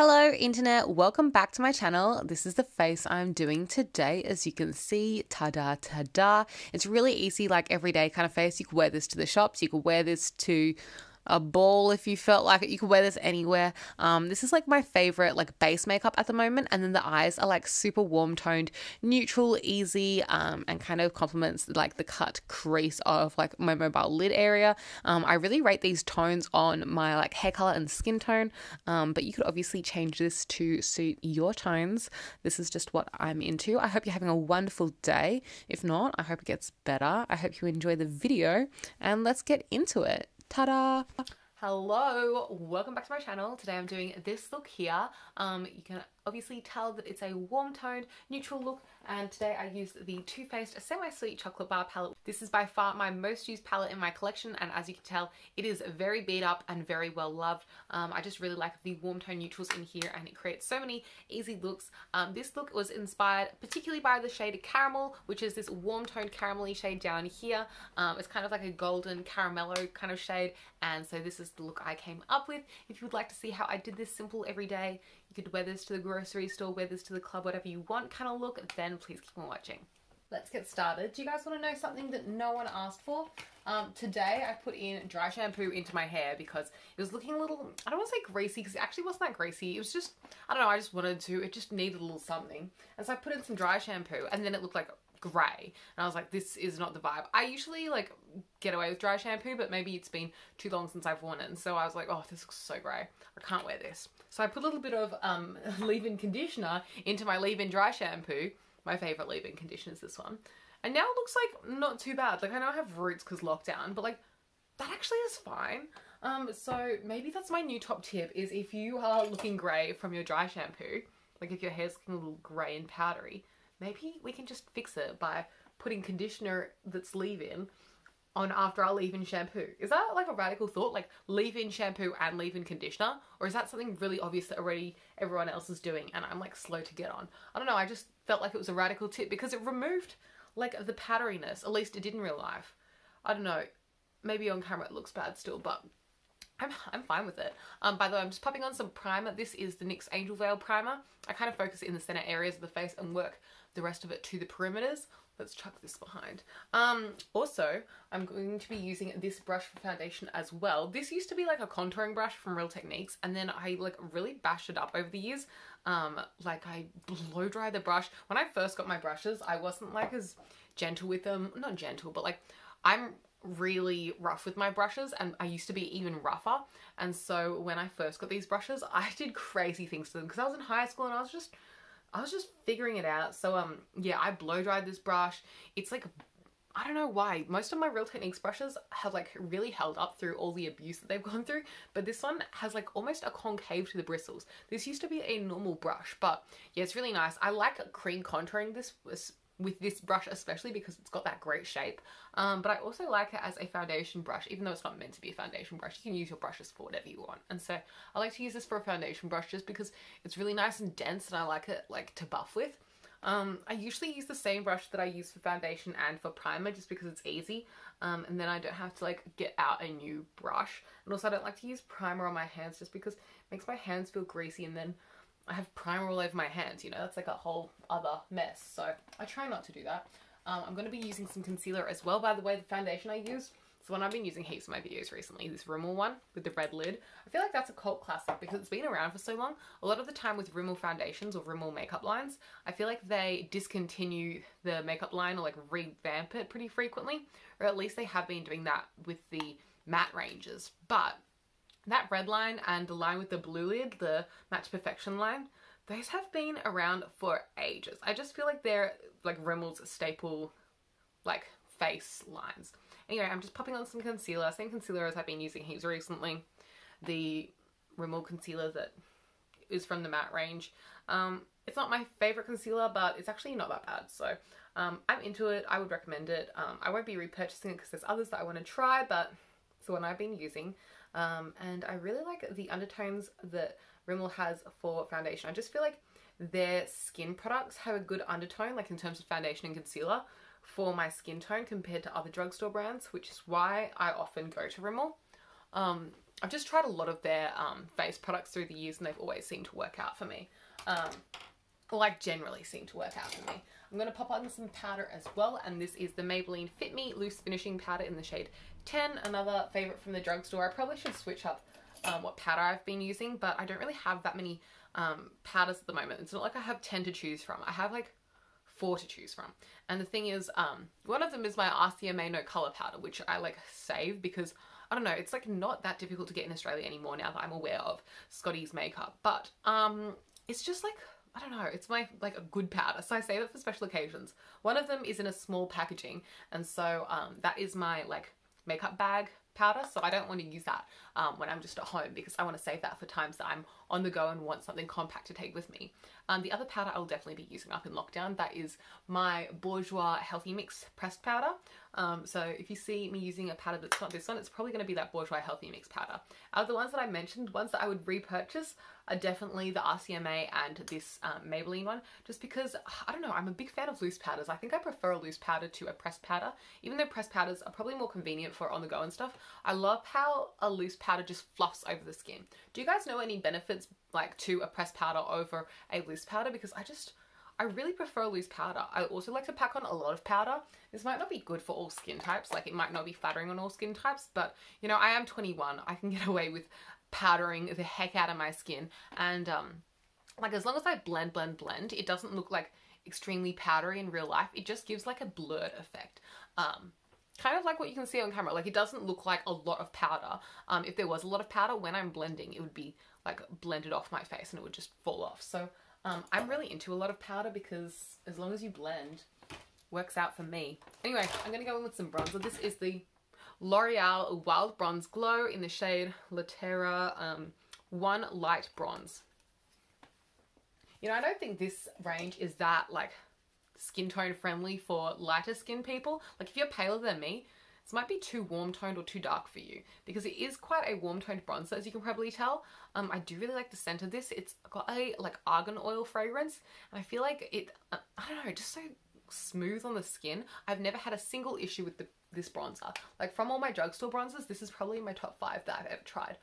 Hello internet, welcome back to my channel. This is the face I'm doing today. As you can see, ta-da, ta-da. It's really easy, like everyday kind of face. You could wear this to the shops, you could wear this to a ball if you felt like it. You could wear this anywhere. This is like my favorite like base makeup at the moment, and then the eyes are like super warm toned, neutral, easy, and kind of complements like the cut crease of like my mobile lid area. I really rate these tones on my like hair color and skin tone, but you could obviously change this to suit your tones. This is just what I'm into. I hope you're having a wonderful day. If not, I hope it gets better. I hope you enjoy the video, and let's get into it. Ta-da! Hello, welcome back to my channel. Today I'm doing this look here. You can obviously tell that it's a warm toned neutral look, and today I used the Too Faced Semi-Sweet Chocolate Bar palette. This is by far my most used palette in my collection, and as you can tell, it is very beat up and very well loved. I just really like the warm tone neutrals in here, and it creates so many easy looks. This look was inspired particularly by the shade Caramel, which is this warm toned caramelly shade down here. It's kind of like a golden caramello kind of shade, and so this is the look I came up with. If you would like to see how I did this simple every day, you could wear this to the grocery store, wear this to the club, whatever you want kind of look, then please keep on watching. Let's get started. Do you guys want to know something that no one asked for? Today I put in dry shampoo into my hair because it was looking a little, I don't want to say greasy because it actually wasn't that greasy. It was just, I don't know, I just wanted to, it just needed a little something. And so I put in some dry shampoo and then it looked like grey, and I was like, this is not the vibe. I usually like get away with dry shampoo, but maybe it's been too long since I've worn it, and so I was like, oh, this looks so grey, I can't wear this. So I put a little bit of leave-in conditioner into my leave-in dry shampoo. My favourite leave-in conditioner is this one, and now it looks like not too bad. Like, I know I have roots because lockdown, but like that actually is fine. So maybe that's my new top tip, is if you are looking grey from your dry shampoo, like if your hair's looking a little grey and powdery, maybe we can just fix it by putting conditioner that's leave-in on after our leave-in shampoo. Is that like a radical thought? Like leave-in shampoo and leave-in conditioner? Or is that something really obvious that already everyone else is doing and I'm like slow to get on? I don't know, I just felt like it was a radical tip because it removed like the powderiness. At least it did in real life. I don't know, maybe on camera it looks bad still, but I'm fine with it. By the way, I'm just popping on some primer. This is the NYX Angel Veil Primer. I kind of focus it in the center areas of the face and work the rest of it to the perimeters. Let's chuck this behind. Also, I'm going to be using this brush for foundation as well. This used to be like a contouring brush from Real Techniques, and then I like really bashed it up over the years. Like I blow dry the brush. When I first got my brushes, I wasn't like as gentle with them. Not gentle, but like I'm really rough with my brushes, and I used to be even rougher, and so when I first got these brushes I did crazy things to them because I was in high school and I was just figuring it out. So yeah, I blow dried this brush. It's like, I don't know why, most of my Real Techniques brushes have like really held up through all the abuse that they've gone through, but this one has like almost a concave to the bristles. This used to be a normal brush, but yeah, it's really nice. I like cream contouring this with this brush especially because it's got that great shape, but I also like it as a foundation brush. Even though it's not meant to be a foundation brush, you can use your brushes for whatever you want, and so I like to use this for a foundation brush just because it's really nice and dense and I like it like to buff with. I usually use the same brush that I use for foundation and for primer just because it's easy, and then I don't have to like get out a new brush. And also I don't like to use primer on my hands just because it makes my hands feel greasy, and then I have primer all over my hands, you know, that's like a whole other mess. So I try not to do that. I'm going to be using some concealer as well. By the way, the foundation I use, so one I've been using heaps in my videos recently, this Rimmel one with the red lid. I feel like that's a cult classic because it's been around for so long. A lot of the time with Rimmel foundations or Rimmel makeup lines, I feel like they discontinue the makeup line or like revamp it pretty frequently, or at least they have been doing that with the matte ranges. But that red line and the line with the blue lid, the Matte to Perfection line, those have been around for ages. I just feel like they're like Rimmel's staple like face lines. Anyway, I'm just popping on some concealer, same concealer as I've been using heaps recently. The Rimmel concealer that is from the matte range. It's not my favorite concealer, but it's actually not that bad. So I'm into it. I would recommend it. I won't be repurchasing it because there's others that I want to try, but it's the one I've been using. And I really like the undertones that Rimmel has for foundation. I just feel like their skin products have a good undertone, like in terms of foundation and concealer, for my skin tone compared to other drugstore brands, which is why I often go to Rimmel. I've just tried a lot of their face products through the years and they've always seemed to work out for me. Or like generally seem to work out for me. I'm going to pop on some powder as well, and this is the Maybelline Fit Me Loose Finishing Powder in the shade 10, another favourite from the drugstore. I probably should switch up what powder I've been using, but I don't really have that many powders at the moment. It's not like I have 10 to choose from. I have like 4 to choose from. And the thing is, one of them is my RCMA No Colour powder, which I like save because, I don't know, it's like not that difficult to get in Australia anymore now that I'm aware of Scotty's makeup. But it's just like, I don't know, it's my, like, a good powder, so I save it for special occasions. One of them is in a small packaging, and so that is my, like, makeup bag powder, so I don't want to use that when I'm just at home because I want to save that for times that I'm on the go and want something compact to take with me. The other powder I'll definitely be using up in lockdown, that is my Bourjois Healthy Mix pressed powder. So if you see me using a powder that's not this one, it's probably going to be that Bourjois Healthy Mix powder. Out of the ones that I mentioned, ones that I would repurchase are definitely the RCMA and this Maybelline one, just because, I don't know, I'm a big fan of loose powders. I think I prefer a loose powder to a pressed powder, even though pressed powders are probably more convenient for on the go and stuff. I love how a loose powder just fluffs over the skin. Do you guys know any benefits like to a pressed powder over a loose powder? Because I really prefer loose powder. I also like to pack on a lot of powder. This might not be good for all skin types, like it might not be flattering on all skin types, but you know, I am 21. I can get away with powdering the heck out of my skin, and like as long as I blend, it doesn't look like extremely powdery in real life. It just gives like a blurred effect. Kind of like what you can see on camera. Like it doesn't look like a lot of powder. If there was a lot of powder, when I'm blending, it would be like blended off my face and it would just fall off. So I'm really into a lot of powder because as long as you blend, works out for me. Anyway, I'm going to go in with some bronzer. This is the L'Oreal Wild Bronze Glow in the shade Latera 1 Light Bronze. You know, I don't think this range is that like skin tone friendly for lighter skin people. Like if you're paler than me, this might be too warm toned or too dark for you because it is quite a warm toned bronzer, as you can probably tell. I do really like the scent of this. It's got a like argan oil fragrance, and I feel like it, I don't know, just so smooth on the skin. I've never had a single issue with this bronzer. Like from all my drugstore bronzers, this is probably my top 5 that I've ever tried.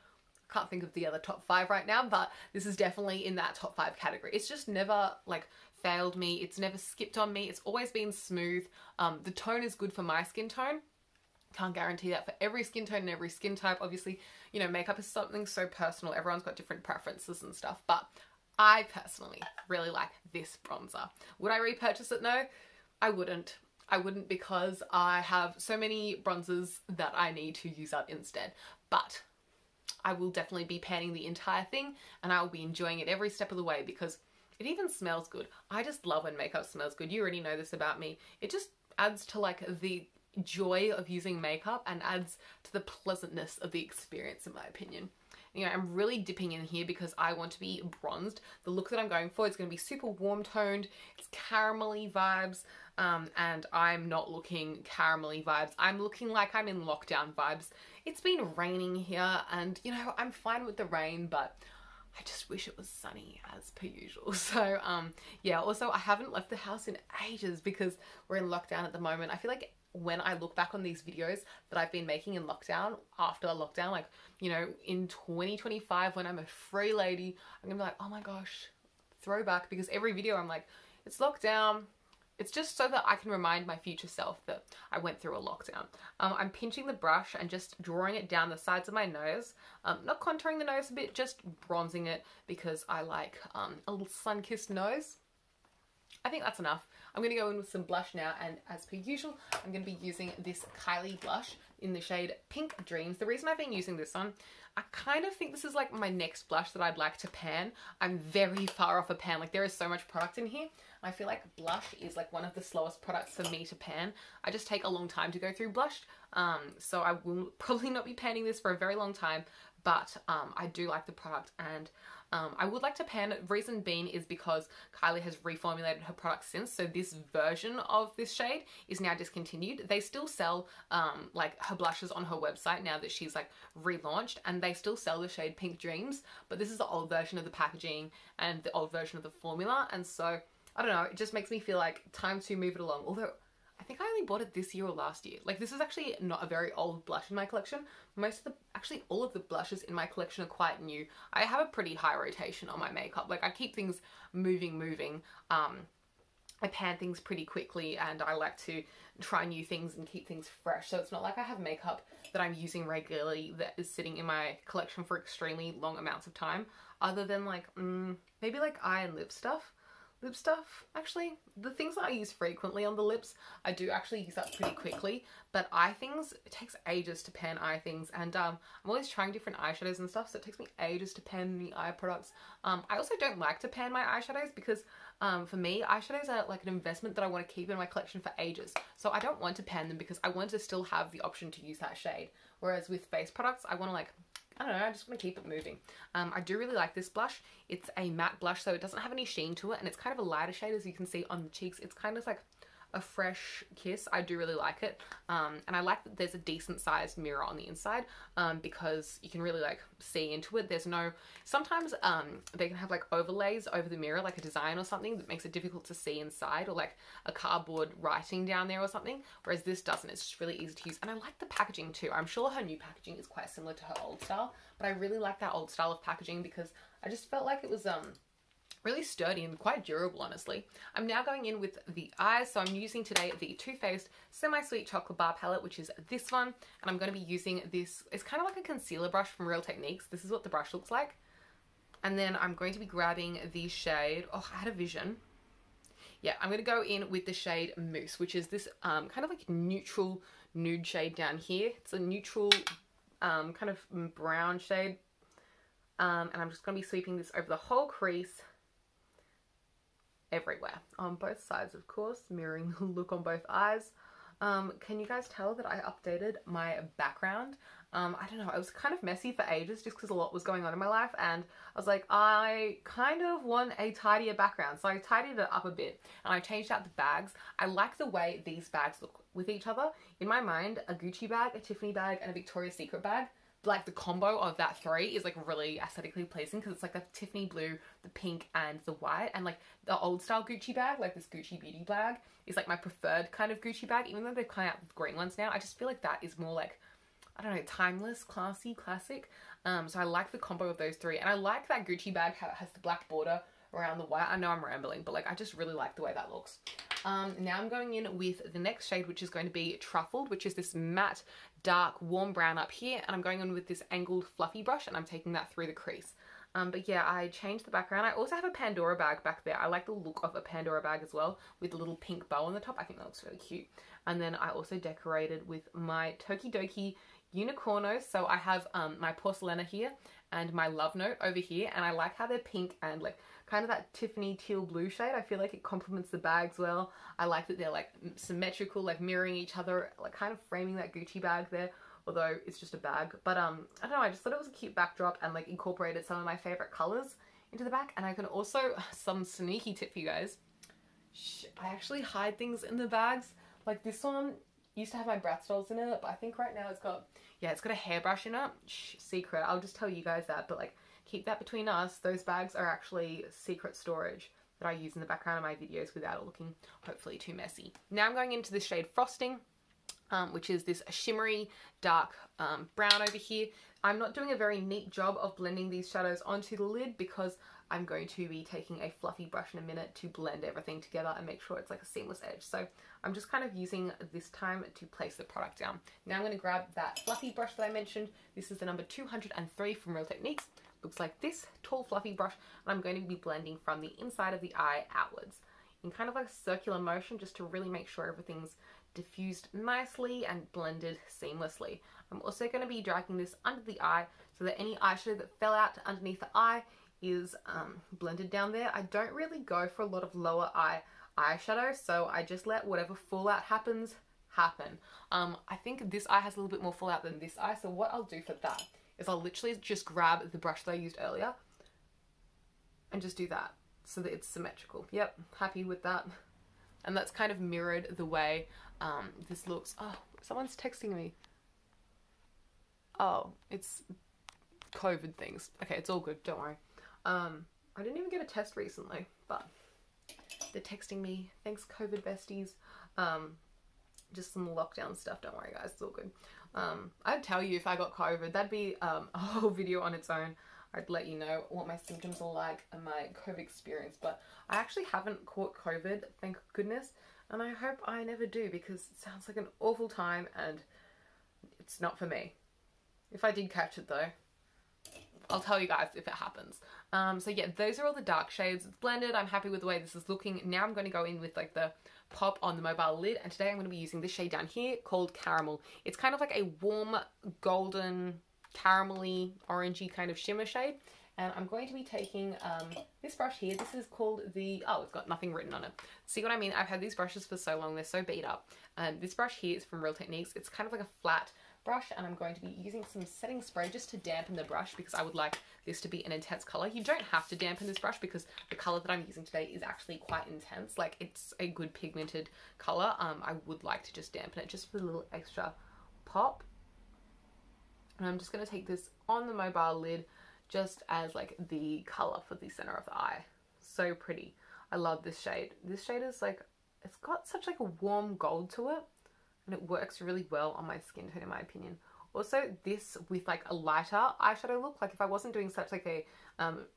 I can't think of the other top 5 right now, but this is definitely in that top 5 category. It's just never like failed me. It's never skipped on me. It's always been smooth. The tone is good for my skin tone. Can't guarantee that for every skin tone and every skin type. Obviously, you know, makeup is something so personal. Everyone's got different preferences and stuff, but I personally really like this bronzer. Would I repurchase it? No, I wouldn't. I wouldn't because I have so many bronzers that I need to use up instead. But I will definitely be panning the entire thing and I will be enjoying it every step of the way because it even smells good. I just love when makeup smells good. You already know this about me. It just adds to like the joy of using makeup and adds to the pleasantness of the experience, in my opinion. You know, I'm really dipping in here because I want to be bronzed. The look that I'm going for is going to be super warm toned. It's caramelly vibes, and I'm not looking caramelly vibes. I'm looking like I'm in lockdown vibes. It's been raining here and, you know, I'm fine with the rain, but I just wish it was sunny as per usual. So, yeah, also I haven't left the house in ages because we're in lockdown at the moment. I feel like when I look back on these videos that I've been making in lockdown, after lockdown, like, you know, in 2025 when I'm a free lady, I'm gonna be like, oh my gosh, throwback, because every video I'm like, it's lockdown. It's just so that I can remind my future self that I went through a lockdown. I'm pinching the brush and just drawing it down the sides of my nose. Not contouring the nose a bit, just bronzing it because I like a little sun-kissed nose. I think that's enough. I'm going to go in with some blush now, and as per usual, I'm going to be using this Kylie blush in the shade Pink Dreams. The reason I've been using this one, I kind of think this is like my next blush that I'd like to pan. I'm very far off a pan. Like there is so much product in here. I feel like blush is like one of the slowest products for me to pan. I just take a long time to go through blush. So I will probably not be panning this for a very long time, but I do like the product, and I would like to pan it. Reason being is because Kylie has reformulated her product since, so this version of this shade is now discontinued. They still sell like her blushes on her website now that she's like relaunched, and they still sell the shade Pink Dreams, but this is the old version of the packaging and the old version of the formula, and so I don't know, it just makes me feel like time to move it along. Although I think I only bought it this year or last year. Like, this is actually not a very old blush in my collection. Actually all of the blushes in my collection are quite new. I have a pretty high rotation on my makeup. Like, I keep things moving. I pan things pretty quickly, and I like to try new things and keep things fresh. So it's not like I have makeup that I'm using regularly that is sitting in my collection for extremely long amounts of time, other than like maybe like eye and lip stuff. Actually, the things that I use frequently on the lips, I do actually use up pretty quickly, but eye things, it takes ages to pan eye things, and I'm always trying different eyeshadows and stuff, so it takes me ages to pan the eye products. I also don't like to pan my eyeshadows because for me, eyeshadows are like an investment that I want to keep in my collection for ages, so I don't want to pan them because I want to still have the option to use that shade, whereas with face products, I want to like, I don't know, I just want to keep it moving. I do really like this blush. It's a matte blush, so it doesn't have any sheen to it, and it's kind of a lighter shade, as you can see on the cheeks. It's kind of like a fresh kiss. I do really like it. And I like that there's a decent sized mirror on the inside, because you can really like see into it. There's no, sometimes they can have like overlays over the mirror, like a design or something that makes it difficult to see inside, or like a cardboard writing down there or something, whereas this doesn't. It's just really easy to use. And I like the packaging too. I'm sure her new packaging is quite similar to her old style, but I really like that old style of packaging because I just felt like it was really sturdy and quite durable, honestly. I'm now going in with the eyes, so I'm using today the Too Faced Semi-Sweet Chocolate Bar Palette, which is this one, and I'm going to be using this, it's kind of like a concealer brush from Real Techniques. This is what the brush looks like. And then I'm going to be grabbing the shade, oh, I had a vision. Yeah, I'm going to go in with the shade Mousse, which is this kind of like neutral nude shade down here. It's a neutral kind of brown shade. And I'm just going to be sweeping this over the whole crease, everywhere, on both sides, of course, mirroring the look on both eyes. Can you guys tell that I updated my background? I don't know, it was kind of messy for ages just because a lot was going on in my life, and I was like, I kind of want a tidier background, so I tidied it up a bit, and I changed out the bags. I like the way these bags look with each other. In my mind, a Gucci bag, a Tiffany bag, and a Victoria's Secret bag, like the combo of that three is like really aesthetically pleasing because it's like the Tiffany blue, the pink, and the white. And like the old style Gucci bag, like this Gucci beauty bag, is like my preferred kind of Gucci bag, even though they've come out with green ones now. I just feel like that is more like, I don't know, timeless, classy, classic. So I like the combo of those three, and I like that Gucci bag has the black border around the white. I know I'm rambling, but like I just really like the way that looks. Now I'm going in with the next shade, which is going to be Truffled, which is this matte, dark, warm brown up here, and I'm going in with this angled fluffy brush, and I'm taking that through the crease. But yeah, I changed the background. I also have a Pandora bag back there. I like the look of a Pandora bag as well, with a little pink bow on the top. I think that looks really cute. And then I also decorated with my Tokidoki Unicornos. So I have my Porcelana here and my Love Note over here, and I like how they're pink and like kind of that Tiffany teal blue shade. I feel like it complements the bags well. I like that they're like symmetrical, like mirroring each other, like kind of framing that Gucci bag there, although it's just a bag. But I don't know, I just thought it was a cute backdrop and like incorporated some of my favorite colors into the back. And I can also, some sneaky tip for you guys, I actually hide things in the bags. Like this one used to have my Bratz dolls in it, but I think right now it's got, yeah, it's got a hairbrush in it. Secret, I'll just tell you guys that, but like keep that between us. Those bags are actually secret storage that I use in the background of my videos without it looking hopefully too messy. Now I'm going into the shade Frosting, which is this shimmery dark brown over here. I'm not doing a very neat job of blending these shadows onto the lid because I'm going to be taking a fluffy brush in a minute to blend everything together and make sure it's like a seamless edge. So I'm just kind of using this time to place the product down. Now I'm going to grab that fluffy brush that I mentioned. This is the number 203 from Real Techniques. Looks like this tall fluffy brush, and I'm going to be blending from the inside of the eye outwards in kind of like a circular motion, just to really make sure everything's diffused nicely and blended seamlessly. I'm also going to be dragging this under the eye so that any eyeshadow that fell out to underneath the eye is blended down there. I don't really go for a lot of lower eye eyeshadow, so I just let whatever fallout happens happen. I think this eye has a little bit more fallout than this eye, so what I'll do for that is I'll literally just grab the brush that I used earlier and just do that so that it's symmetrical. Yep, happy with that. And that's kind of mirrored the way this looks. Oh, someone's texting me. Oh, it's COVID things. Okay, it's all good, don't worry. I didn't even get a test recently, but they're texting me. Thanks, COVID besties. Just some lockdown stuff. Don't worry, guys. It's all good. I'd tell you if I got COVID. That'd be a whole video on its own. I'd let you know what my symptoms are like and my COVID experience. But I actually haven't caught COVID, thank goodness. And I hope I never do, because it sounds like an awful time and it's not for me. If I did catch it though, I'll tell you guys if it happens. So yeah, those are all the dark shades. It's blended. I'm happy with the way this is looking. Now I'm going to go in with like the pop on the mobile lid, and today I'm going to be using this shade down here called Caramel. It's kind of like a warm golden caramelly orangey kind of shimmer shade, and I'm going to be taking this brush here. This is called the, oh, it's got nothing written on it. See what I mean? I've had these brushes for so long, they're so beat up. This brush here is from Real Techniques. It's kind of like a flat brush, and I'm going to be using some setting spray just to dampen the brush, because I would like this to be an intense color. You don't have to dampen this brush because the color that I'm using today is actually quite intense. Like, it's a good pigmented color. I would like to just dampen it just for a little extra pop. And I'm just going to take this on the mobile lid just as like the color for the center of the eye. So pretty. I love this shade. This shade is like, it's got such like a warm gold to it, and it works really well on my skin tone in my opinion. Also, this with like a lighter eyeshadow look, like if I wasn't doing such like a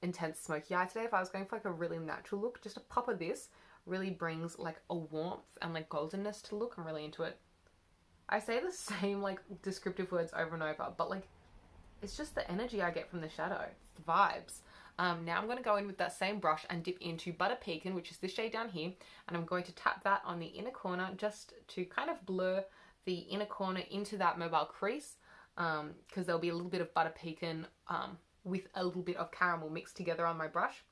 intense smoky eye today, if I was going for like a really natural look, just a pop of this really brings like a warmth and like goldenness to the look. I'm really into it. I say the same like descriptive words over and over, but like it's just the energy I get from the shadow. It's the vibes. Now I'm going to go in with that same brush and dip into Butter Pecan, which is this shade down here, and I'm going to tap that on the inner corner just to kind of blur the inner corner into that mobile crease, because there'll be a little bit of Butter Pecan with a little bit of caramel mixed together on my brush,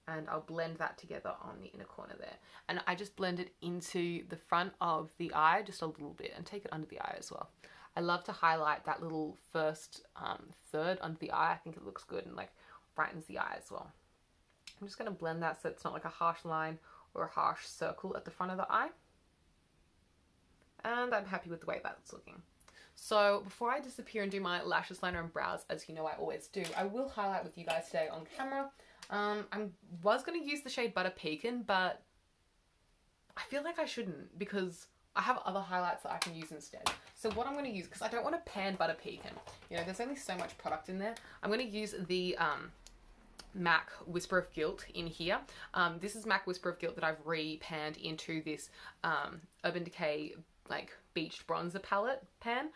and I'll blend that together on the inner corner there. And I just blend it into the front of the eye just a little bit and take it under the eye as well. I love to highlight that little first third under the eye. I think it looks good and like brightens the eye as well. I'm just going to blend that so it's not like a harsh line or a harsh circle at the front of the eye. And I'm happy with the way that's looking. So before I disappear and do my lashes, liner and brows, as you know I always do, I will highlight with you guys today on camera. I was going to use the shade Butter Pecan, but I feel like I shouldn't, because I have other highlights that I can use instead. So what I'm going to use, because I don't want to pan Butter Pecan, you know, there's only so much product in there. I'm going to use the MAC Whisper of Guilt in here. This is MAC Whisper of Guilt that I've re-panned into this Urban Decay like beached bronzer palette pan,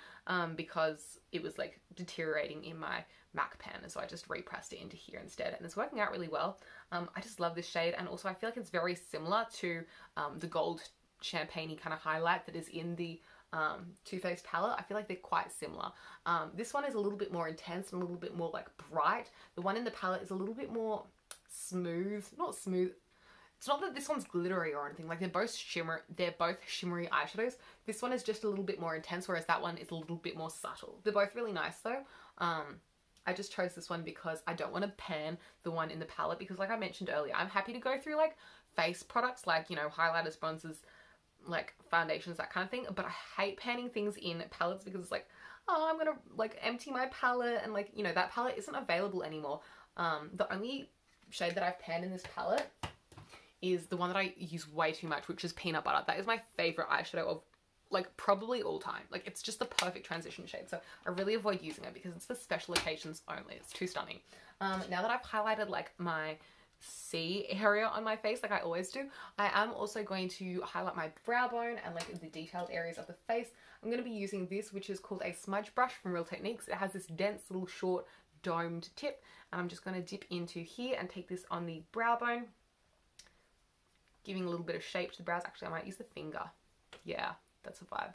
because it was like deteriorating in my MAC pan, and so I just repressed it into here instead, and it's working out really well. I just love this shade, and also I feel like it's very similar to the gold champagne-y kind of highlight that is in the Too Faced palette. I feel like they're quite similar. This one is a little bit more intense and a little bit more like bright. The one in the palette is a little bit more smooth. Not smooth. It's not that this one's glittery or anything. Like, they're both shimmery eyeshadows. This one is just a little bit more intense, whereas that one is a little bit more subtle. They're both really nice though. I just chose this one because I don't want to pan the one in the palette, because like I mentioned earlier, I'm happy to go through like face products like, you know, highlighters, bronzers, like foundations, that kind of thing, but I hate panning things in palettes because it's like, oh, I'm gonna like empty my palette, and like, you know, that palette isn't available anymore. The only shade that I've panned in this palette is the one that I use way too much, which is Peanut Butter. That is my favorite eyeshadow of like probably all time. Like, it's just the perfect transition shade, so I really avoid using it because it's for special occasions only. It's too stunning. Now that I've highlighted like my C area on my face like I always do, I am also going to highlight my brow bone and like the detailed areas of the face. I'm going to be using this, which is called a smudge brush from Real Techniques. It has this dense little short domed tip, and I'm just going to dip into here and take this on the brow bone, giving a little bit of shape to the brows. Actually, I might use the finger. Yeah, that's a vibe.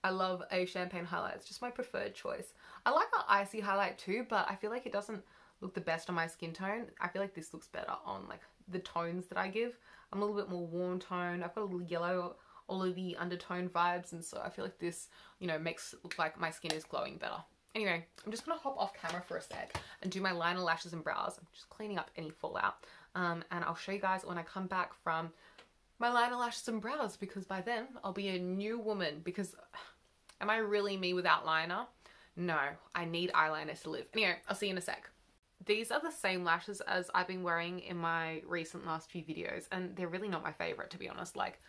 I love a champagne highlight. It's just my preferred choice. I like an icy highlight too, but I feel like it doesn't look the best on my skin tone. I feel like this looks better on like the tones that I give. I'm a little bit more warm tone. I've got a little yellow, all of the undertone vibes, and so I feel like this, you know, makes it look like my skin is glowing better. Anyway, I'm just gonna hop off camera for a sec and do my liner, lashes and brows. I'm just cleaning up any fallout, and I'll show you guys when I come back from my liner, lashes and brows, because by then I'll be a new woman. Because am I really me without liner? No, I need eyeliner to live. Anyway, I'll see you in a sec. These are the same lashes as I've been wearing in my recent last few videos, and they're really not my favorite, to be honest. Like,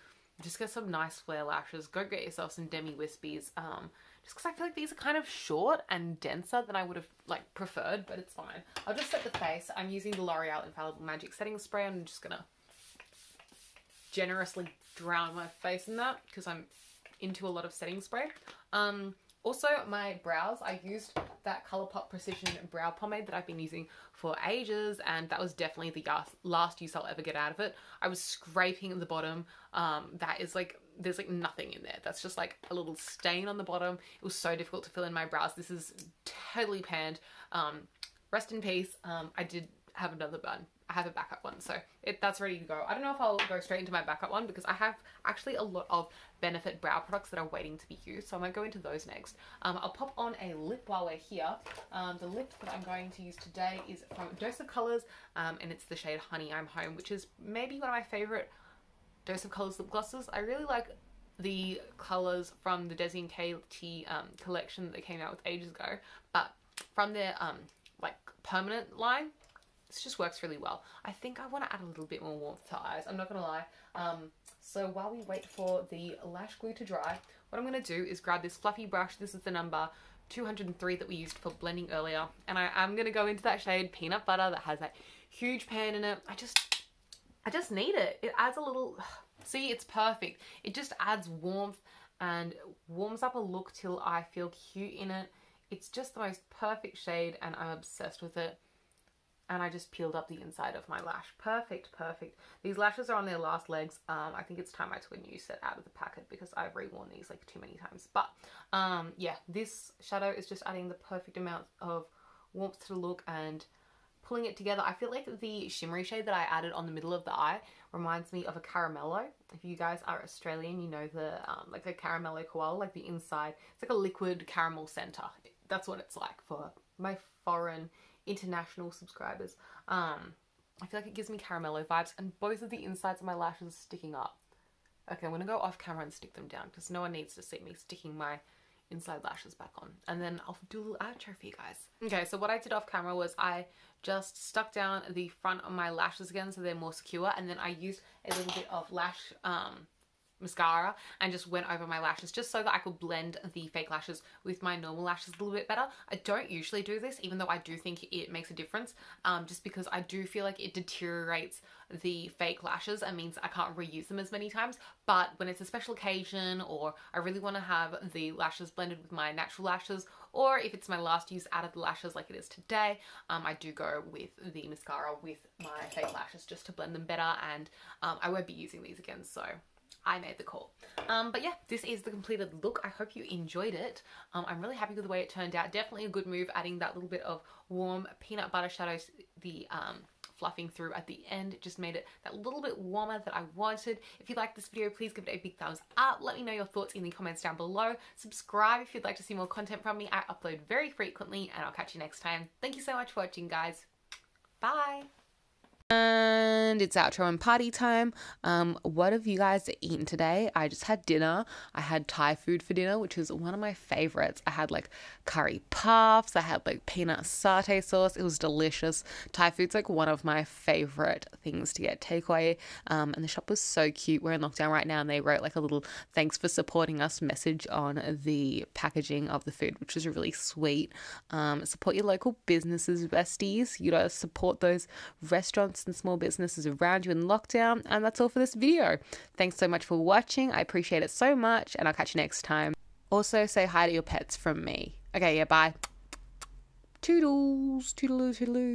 just get some nice flare lashes. Go get yourself some demi wispies. Just because I feel like these are kind of short and denser than I would have like preferred, but it's fine. I'll just set the face. I'm using the L'Oreal Infallible Magic Setting Spray. I'm just gonna generously drown my face in that because I'm into a lot of setting spray. Also my brows, I used that Colourpop Precision Brow Pomade that I've been using for ages, and that was definitely the last use I'll ever get out of it. I was scraping the bottom. That is like, there's like nothing in there. That's just like a little stain on the bottom. It was so difficult to fill in my brows. This is totally panned. Rest in peace. I did have another bun. I have a backup one, so that's ready to go. I don't know if I'll go straight into my backup one because I have actually a lot of Benefit brow products that are waiting to be used, so I might go into those next. I'll pop on a lip while we're here. The lip that I'm going to use today is from Dose of Colours, and it's the shade Honey I'm Home, which is maybe one of my favourite Dose of Colours lip glosses. I really like the colours from the Desi and Katie collection that came out with ages ago, but from their like permanent line, this just works really well. I think I want to add a little bit more warmth to eyes, I'm not gonna lie. So while we wait for the lash glue to dry, what I'm gonna do is grab this fluffy brush. This is the number 203 that we used for blending earlier, and I'm gonna go into that shade Peanut Butter that has that huge pan in it. I just need it. It adds a little, see, it's perfect. It just adds warmth and warms up a look till I feel cute in it. It's just the most perfect shade and I'm obsessed with it. And I just peeled up the inside of my lash. Perfect, perfect. These lashes are on their last legs. I think it's time I took a new set out of the packet because I've reworn these like too many times. But yeah, this shadow is just adding the perfect amount of warmth to the look and pulling it together. I feel like the shimmery shade that I added on the middle of the eye reminds me of a caramello. If you guys are Australian, you know the like a caramello koala, like the inside. It's like a liquid caramel center. That's what it's like for my foreign international subscribers. I feel like it gives me caramello vibes, and both of the insides of my lashes are sticking up. Okay, I'm gonna go off camera and stick them down because no one needs to see me sticking my inside lashes back on, and then I'll do a little outro for you guys. Okay, so what I did off camera was I just stuck down the front of my lashes again so they're more secure, and then I used a little bit of lash mascara and just went over my lashes just so that I could blend the fake lashes with my normal lashes a little bit better. I don't usually do this, even though I do think it makes a difference, just because I do feel like it deteriorates the fake lashes and means I can't reuse them as many times. But when it's a special occasion, or I really want to have the lashes blended with my natural lashes, or if it's my last use out of the lashes like it is today, I do go with the mascara with my fake lashes just to blend them better, and I won't be using these again, so I made the call. But yeah, this is the completed look. I hope you enjoyed it. I'm really happy with the way it turned out. Definitely a good move adding that little bit of warm peanut butter shadows, the fluffing through at the end. It just made it that little bit warmer that I wanted. If you liked this video, please give it a big thumbs up. Let me know your thoughts in the comments down below. Subscribe if you'd like to see more content from me. I upload very frequently, and I'll catch you next time. Thank you so much for watching, guys. Bye. And it's outro and party time. What have you guys eaten today? I just had dinner. I had Thai food for dinner, which is one of my favorites. I had like curry puffs. I had like peanut satay sauce. It was delicious. Thai food's like one of my favorite things to get takeaway. And the shop was so cute. We're in lockdown right now, and they wrote like a little thanks for supporting us message on the packaging of the food, which was really sweet. Support your local businesses, besties. You know, support those restaurants and small businesses around you in lockdown. And that's all for this video. Thanks so much for watching. I appreciate it so much, and I'll catch you next time. Also, say hi to your pets from me. Okay, yeah, bye. Toodles, toodaloo, toodaloo.